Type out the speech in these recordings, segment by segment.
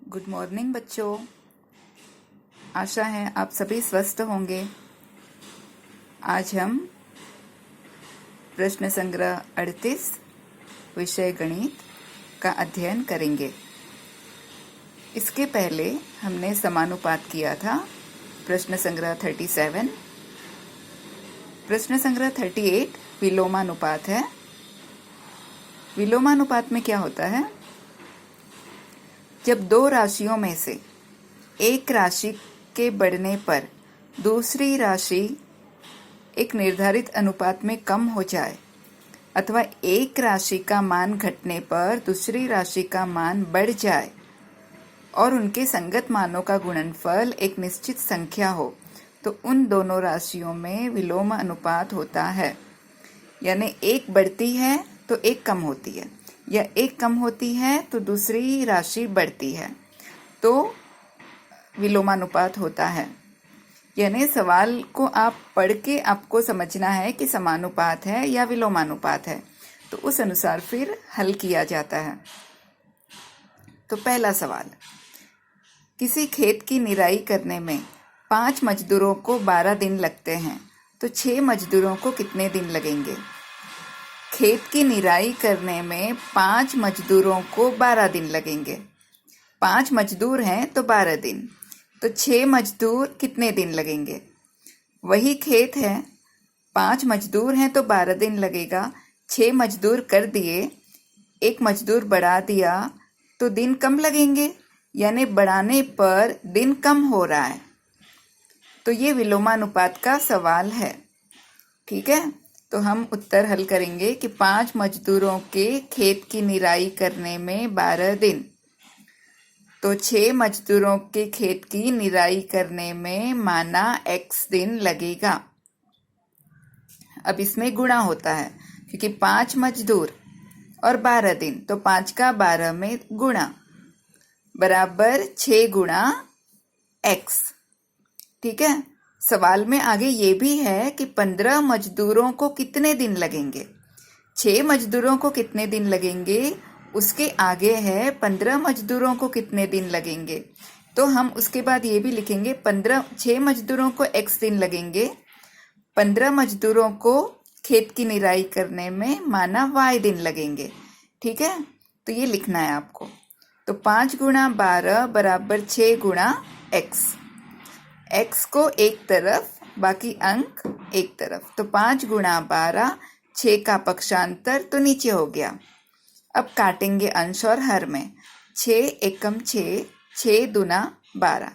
Good morning बच्चों। आशा है आप सभी स्वस्थ होंगे। आज हम प्रश्न संग्रह 38 विषय गणित का अध्ययन करेंगे। इसके पहले हमने समानुपात किया था। प्रश्न संग्रह 37, प्रश्न संग्रह 38 विलोमानुपात है। विलोमानुपात में क्या होता है? जब दो राशियों में से एक राशि के बढ़ने पर दूसरी राशि एक निर्धारित अनुपात में कम हो जाए अथवा एक राशि का मान घटने पर दूसरी राशि का मान बढ़ जाए और उनके संगत मानों का गुणनफल एक निश्चित संख्या हो, तो उन दोनों राशियों में विलोम अनुपात होता है। यानी एक बढ़ती है तो एक कम होती है, या एक कम होती है तो दूसरी राशि बढ़ती है, तो विलोमानुपात होता है। यानी सवाल को आप पढ़ के आपको समझना है कि समानुपात है या विलोमानुपात है, तो उस अनुसार फिर हल किया जाता है। तो पहला सवाल, किसी खेत की निराई करने में 5 मजदूरों को 12 दिन लगते हैं, तो 6 मजदूरों को कितने दिन लगेंगे? खेत की निराई करने में 5 मजदूरों को 12 दिन लगेंगे। 5 मजदूर हैं तो 12 दिन, तो 6 मजदूर कितने दिन लगेंगे? वही खेत है, 5 मजदूर हैं तो 12 दिन लगेगा। 6 मजदूर कर दिए, एक मजदूर बढ़ा दिया तो दिन कम लगेंगे, यानी बढ़ाने पर दिन कम हो रहा है। तो ये विलोमानुपात का सवाल है। ठीक है, तो हम उत्तर हल करेंगे कि 5 मजदूरों के खेत की निराई करने में 12 दिन, तो 6 मजदूरों के खेत की निराई करने में माना x दिन लगेगा। अब इसमें गुणा होता है, क्योंकि 5 मजदूर और 12 दिन, तो 5 का 12 में गुणा बराबर 6 गुणा x। ठीक है, सवाल में आगे ये भी है कि 15 मजदूरों को कितने दिन लगेंगे। 6 मजदूरों को कितने दिन लगेंगे, उसके आगे है 15 मजदूरों को कितने दिन लगेंगे। तो हम उसके बाद ये भी लिखेंगे 6 मजदूरों को x दिन लगेंगे, 15 मजदूरों को खेत की निराई करने में माना y दिन लगेंगे। ठीक है, तो ये लिखना है आपको। तो 5 गुणा 12 बराबर 6 गुणा x। x को एक तरफ, बाकी अंक एक तरफ, तो 5 गुणा 12, 6 का पक्षांतर तो नीचे हो गया। अब काटेंगे अंश और हर में। 6 एकम 6, 6 दूना 12,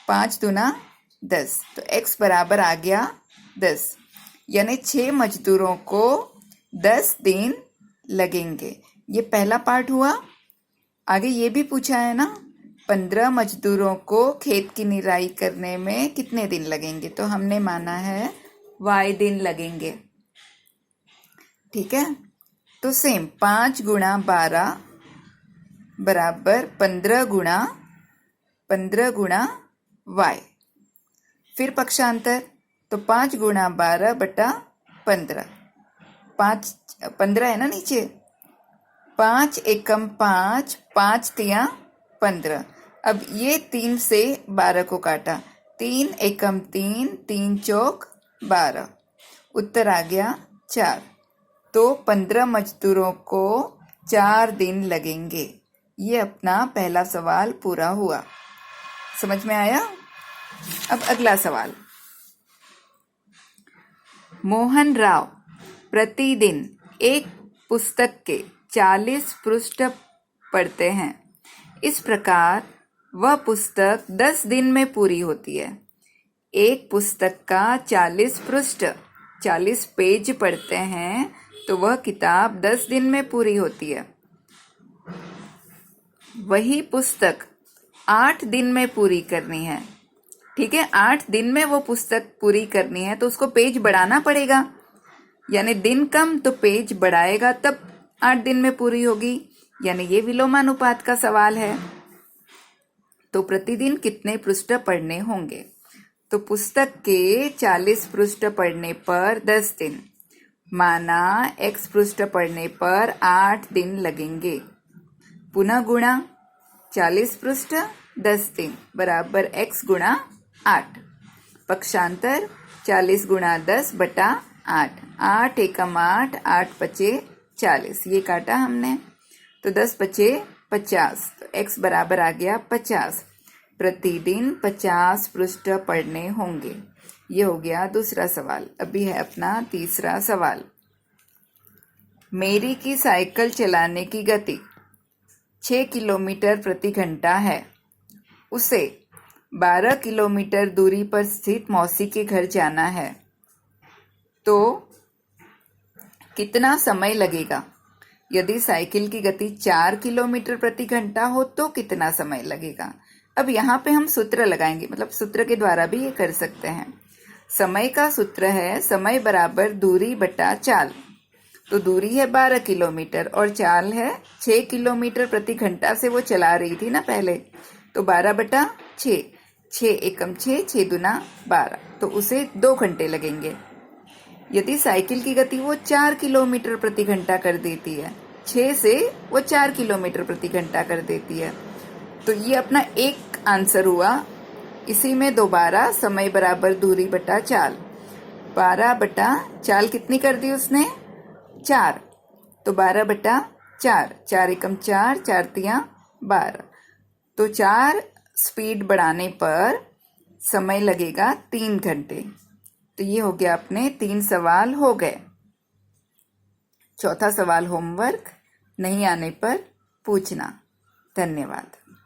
5 दूना 10, तो x बराबर आ गया 10। यानी 6 मजदूरों को 10 दिन लगेंगे। ये पहला पार्ट हुआ। आगे ये भी पूछा है ना, 15 मजदूरों को खेत की निराई करने में कितने दिन लगेंगे, तो हमने माना है y दिन लगेंगे। ठीक है, तो सेम 5 गुणा 12 बराबर 15 गुणा y। फिर पक्षांतर, तो 5 गुणा 12 बटा 15, 15 है ना नीचे, 5 एकम 5, 5 तिया 15। अब ये 3 से 12 को काटा, 3 एकम 3, 3 चौक 12, उत्तर आ गया 4। तो 15 मजदूरों को 4 दिन लगेंगे। ये अपना पहला सवाल पूरा हुआ। समझ में आया? अब अगला सवाल, मोहन राव प्रतिदिन एक पुस्तक के 40 पृष्ठ पढ़ते हैं। इस प्रकार वह पुस्तक 10 दिन में पूरी होती है। एक पुस्तक का 40 पृष्ठ, 40 पेज पढ़ते हैं, तो वह किताब 10 दिन में पूरी होती है। वही पुस्तक 8 दिन में पूरी करनी है। ठीक है, 8 दिन में वो पुस्तक पूरी करनी है, तो उसको पेज बढ़ाना पड़ेगा। यानी दिन कम तो पेज बढ़ाएगा, तब 8 दिन में पूरी होगी। यानी ये विलोमानुपात का सवाल है। तो प्रतिदिन कितने पृष्ठ पढ़ने होंगे? तो पुस्तक के 40 पृष्ठ पढ़ने पर 10 दिन, माना x पृष्ठ पढ़ने पर 8 दिन लगेंगे। पुनः गुणा, 40 पृष्ठ 10 दिन बराबर x गुणा 8। पक्षांतर 40 गुणा 10 बटा 8। 8 एकम 8, 8 पचे 40। ये काटा हमने तो 10 पचे 50, तो x बराबर आ गया 50। प्रतिदिन 50 पृष्ठ पढ़ने होंगे। ये हो गया दूसरा सवाल। अभी है अपना तीसरा सवाल। मेरी की साइकिल चलाने की गति 6 किलोमीटर प्रति घंटा है। उसे 12 किलोमीटर दूरी पर स्थित मौसी के घर जाना है, तो कितना समय लगेगा? यदि साइकिल की गति 4 किलोमीटर प्रति घंटा हो तो कितना समय लगेगा? अब यहाँ पे हम सूत्र लगाएंगे, मतलब सूत्र के द्वारा भी ये कर सकते हैं। समय का सूत्र है समय बराबर दूरी बटा चाल। तो दूरी है 12 किलोमीटर और चाल है 6 किलोमीटर प्रति घंटा से वो चला रही थी ना पहले, तो 12 बटा 6, 6 एकम 6, 6 दूना 12, तो उसे 2 घंटे लगेंगे। यदि साइकिल की गति वो 4 किलोमीटर प्रति घंटा कर देती है, 6 से वो 4 किलोमीटर प्रति घंटा कर देती है, तो ये अपना एक आंसर हुआ। इसी में दोबारा समय बराबर दूरी बटा चाल, 12 बटा चाल कितनी कर दी उसने? 4, तो 12 बटा 4, 4 एकम 4, 4 तिया 12, तो 4 स्पीड बढ़ाने पर समय लगेगा 3 घंटे। तो ये हो गया, अपने 3 सवाल हो गए। चौथा सवाल होमवर्क नहीं आने पर पूछना। धन्यवाद।